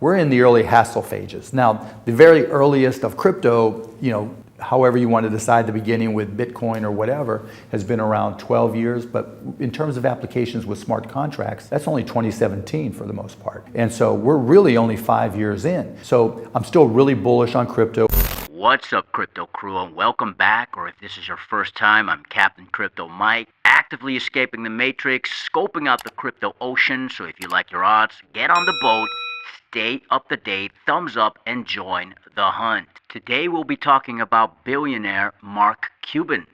we're in the early hassle phases. Now, the very earliest of crypto, however you want to decide the beginning with Bitcoin or whatever, has been around 12 years. But in terms of applications with smart contracts, that's only 2017 for the most part. And so we're really only 5 years in. So I'm still really bullish on crypto. What's up, crypto crew, and welcome back. Or if this is your first time, I'm Captain Crypto Mike, actively escaping the matrix, scoping out the crypto ocean. So if you like your odds, get on the boat, stay up to date, thumbs up, and join the hunt. Today we'll be talking about billionaire Mark Cuban.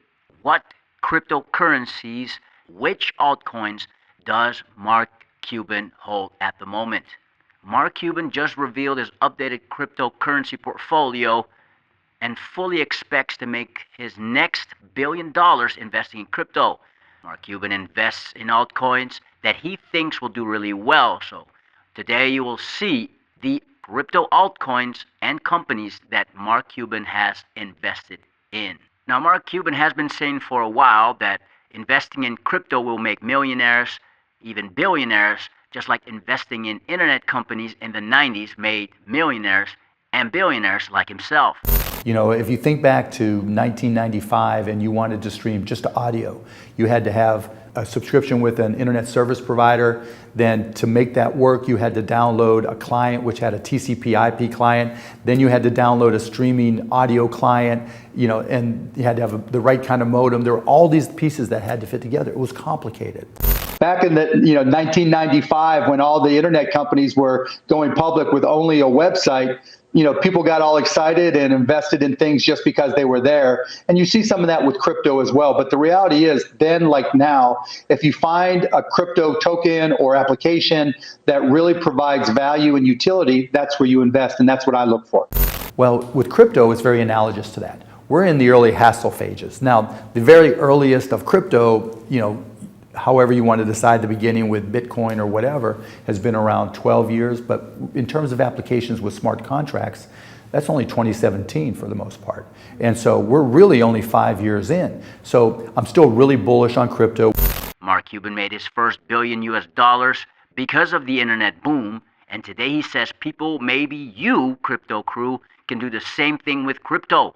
What cryptocurrencies, which altcoins does Mark Cuban hold at the moment? Mark Cuban just revealed his updated cryptocurrency portfolio and fully expects to make his next $1 billion investing in crypto. Mark Cuban invests in altcoins that he thinks will do really well. So today you will see the crypto altcoins and companies that Mark Cuban has invested in. Now, Mark Cuban has been saying for a while that investing in crypto will make millionaires, even billionaires, just like investing in internet companies in the 90s made millionaires and billionaires like himself. If you think back to 1995 and you wanted to stream just audio, you had to have a subscription with an internet service provider. Then to make that work, you had to download a client which had a TCP/IP client. Then you had to download a streaming audio client, and you had to have the right kind of modem. There were all these pieces that had to fit together. It was complicated. Back in the 1995, when all the internet companies were going public with only a website, people got all excited and invested in things just because they were there. And you see some of that with crypto as well. But the reality is, then like now, if you find a crypto token or application that really provides value and utility, that's where you invest. And that's what I look for. Well, with crypto, it's very analogous to that. We're in the early hassle phases. Now, the very earliest of crypto, however you want to decide the beginning with Bitcoin or whatever, has been around 12 years. But in terms of applications with smart contracts, that's only 2017 for the most part. And so we're really only 5 years in. So I'm still really bullish on crypto. Mark Cuban made his first $1 billion because of the internet boom. And today he says people, maybe you, crypto crew, can do the same thing with crypto.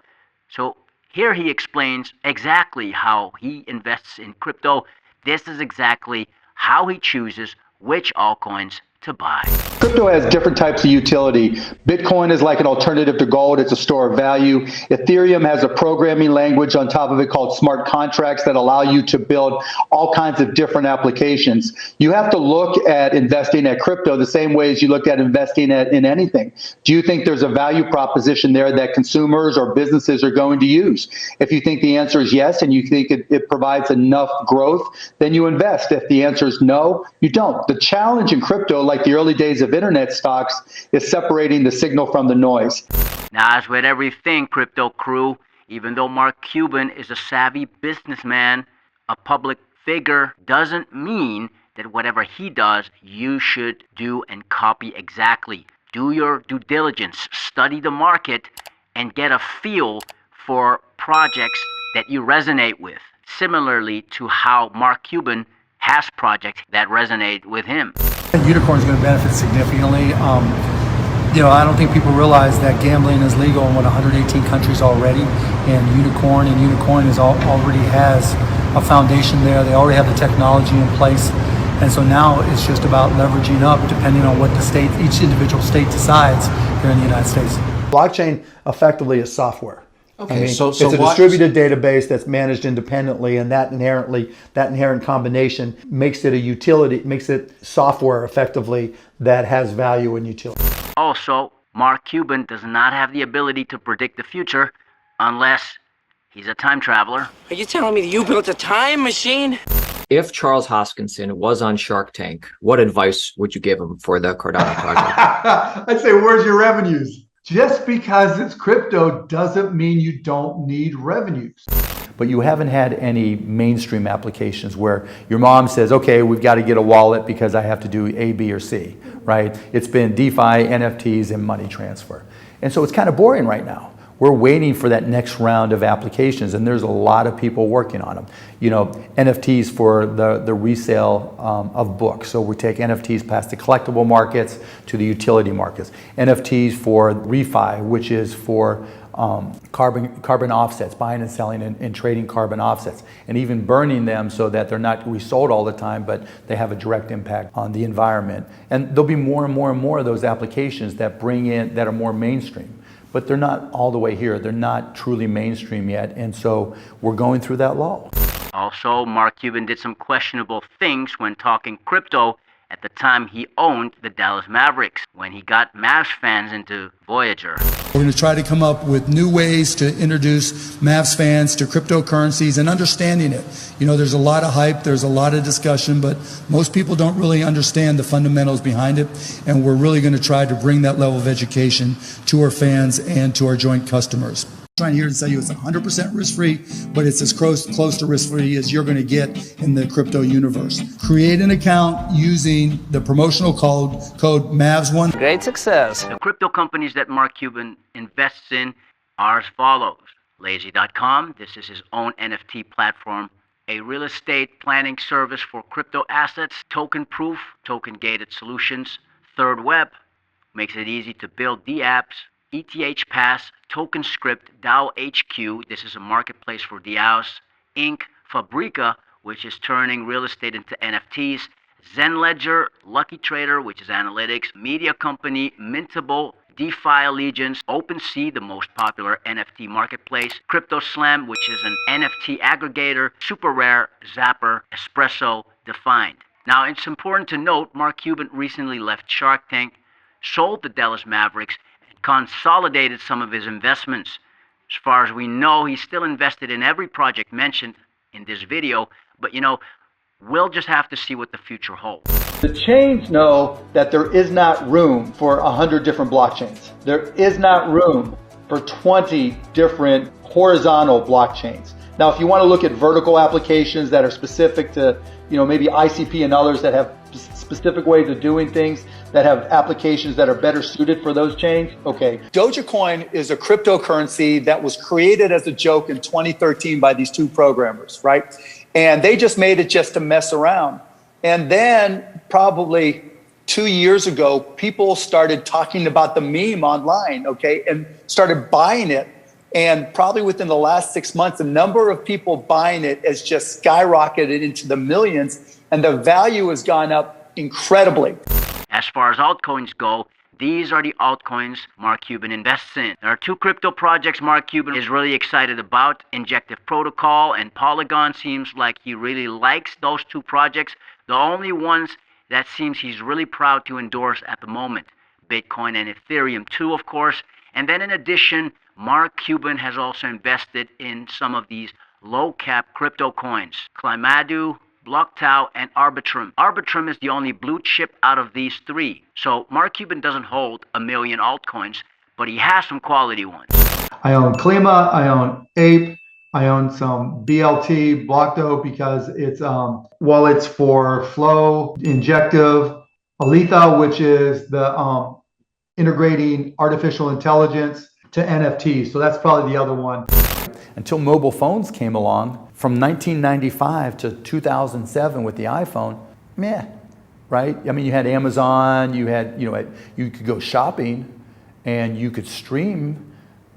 So here he explains exactly how he invests in crypto. This is exactly how he chooses which altcoins to buy. Crypto has different types of utility. Bitcoin is like an alternative to gold. It's a store of value. Ethereum has a programming language on top of it called smart contracts that allow you to build all kinds of different applications. You have to look at investing at crypto the same way as you look at investing in anything. Do you think there's a value proposition there that consumers or businesses are going to use? If you think the answer is yes, and you think it provides enough growth, then you invest. If the answer is no, you don't. The challenge in crypto, like the early days of internet stocks, is separating the signal from the noise. Now, as with everything, crypto crew, even though Mark Cuban is a savvy businessman, a public figure, doesn't mean that whatever he does, you should do and copy exactly. Do your due diligence, study the market, and get a feel for projects that you resonate with, similarly to how Mark Cuban has projects that resonate with him. Unicorn is going to benefit significantly. I don't think people realize that gambling is legal in 118 countries already, and Unicorn already has a foundation there. They already have the technology in place, and so now it's just about leveraging up depending on what each individual state decides here in the United States. Blockchain effectively is software. Okay, so it's a distributed database that's managed independently, and that inherent combination makes it a utility, makes it software effectively that has value and utility. Also, Mark Cuban does not have the ability to predict the future unless he's a time traveler. Are you telling me that you built a time machine? If Charles Hoskinson was on Shark Tank, what advice would you give him for the Cardano project? I'd say, where's your revenues? Just because it's crypto doesn't mean you don't need revenues. But you haven't had any mainstream applications where your mom says, okay, we've got to get a wallet because I have to do A, B, or C, right? It's been DeFi, NFTs, and money transfer. And so it's kind of boring right now. We're waiting for that next round of applications, and there's a lot of people working on them. You know, NFTs for the resale of books. So we take NFTs past the collectible markets to the utility markets. NFTs for refi, which is for carbon offsets, buying and selling and trading carbon offsets, and even burning them so that they're not resold all the time, but they have a direct impact on the environment. And there'll be more and more and more of those applications that bring in, that are more mainstream. But they're not all the way here. They're not truly mainstream yet. And so we're going through that lull. Also, Mark Cuban did some questionable things when talking crypto at the time he owned the Dallas Mavericks, when he got Mavs fans into Voyager. We're going to try to come up with new ways to introduce Mavs fans to cryptocurrencies and understanding it. You know, there's a lot of hype, there's a lot of discussion, but most people don't really understand the fundamentals behind it. And we're really going to try to bring that level of education to our fans and to our joint customers. I'm trying here to tell you it's 100% risk-free, but it's as close to risk-free as you're going to get in the crypto universe. Create an account using the promotional code MAVS1. Great success. The crypto companies that Mark Cuban invests in are as follows. Lazy.com, this is his own NFT platform, a real estate planning service for crypto assets, token proof, token gated solutions. Third Web makes it easy to build the apps. ETH Pass, TokenScript, DAO HQ, this is a marketplace for DAOs. Inc., Fabrica, which is turning real estate into NFTs. Zen Ledger, Lucky Trader, which is analytics. Media Company, Mintable, DeFi Allegiance, OpenSea, the most popular NFT marketplace. CryptoSlam, which is an NFT aggregator. Super Rare, Zapper, Espresso, Defined. Now, it's important to note Mark Cuban recently left Shark Tank, sold the Dallas Mavericks, consolidated some of his investments. As far as we know, he's still invested in every project mentioned in this video, but you know, we'll just have to see what the future holds. The chains know that there is not room for 100 different blockchains. There is not room for 20 different horizontal blockchains. Now, if you want to look at vertical applications that are specific to, you know, maybe ICP and others that have specific ways of doing things, that have applications that are better suited for those chains, okay. Dogecoin is a cryptocurrency that was created as a joke in 2013 by these two programmers, right? And they just made it just to mess around. And then probably 2 years ago, people started talking about the meme online, okay, and started buying it. And probably within the last 6 months, the number of people buying it has just skyrocketed into the millions, and the value has gone up incredibly. As far as altcoins go, these are the altcoins Mark Cuban invests in. There are two crypto projects Mark Cuban is really excited about. Injective Protocol and Polygon seems like he really likes those two projects. The only ones that seems he's really proud to endorse at the moment. Bitcoin and Ethereum too, of course. And then in addition, Mark Cuban has also invested in some of these low-cap crypto coins. Climadu, BlockTau, and Arbitrum. Arbitrum is the only blue chip out of these three. So Mark Cuban doesn't hold a million altcoins, but he has some quality ones. I own Klima, I own Ape, I own some BLT, Blockdo, because it's wallets for Flow, Injective, Aletha, which is the integrating artificial intelligence to NFTs. So that's probably the other one. Until mobile phones came along, from 1995 to 2007 with the iPhone, meh, right? I mean, you had Amazon, you had, you know, you could go shopping and you could stream,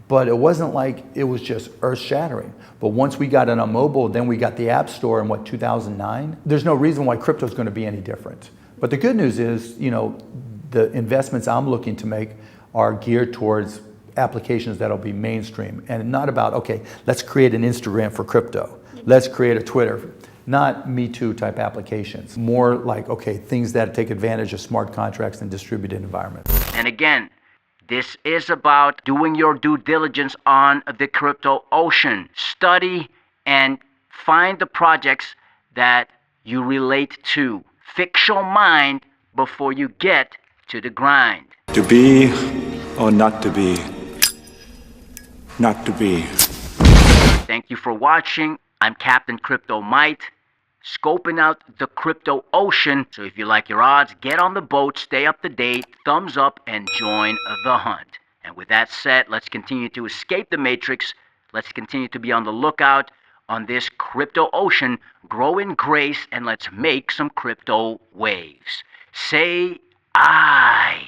but it wasn't like it was just earth-shattering. But once we got it on mobile, then we got the App Store in, 2009? There's no reason why crypto is going to be any different. But the good news is, you know, the investments I'm looking to make are geared towards applications that'll be mainstream and not about, okay, let's create an Instagram for crypto. Let's create a Twitter. Not Me Too type applications. More like, okay, things that take advantage of smart contracts and distributed environments. And again, this is about doing your due diligence on the crypto ocean. Study and find the projects that you relate to. Fix your mind before you get to the grind. To be or not to be. Not to be. Thank you for watching. I'm Captain Crypto Mite, scoping out the crypto ocean. So if you like your odds, get on the boat, stay up to date, thumbs up, and join the hunt. And with that said, let's continue to escape the matrix. Let's continue to be on the lookout on this crypto ocean, grow in grace, and let's make some crypto waves. Say I.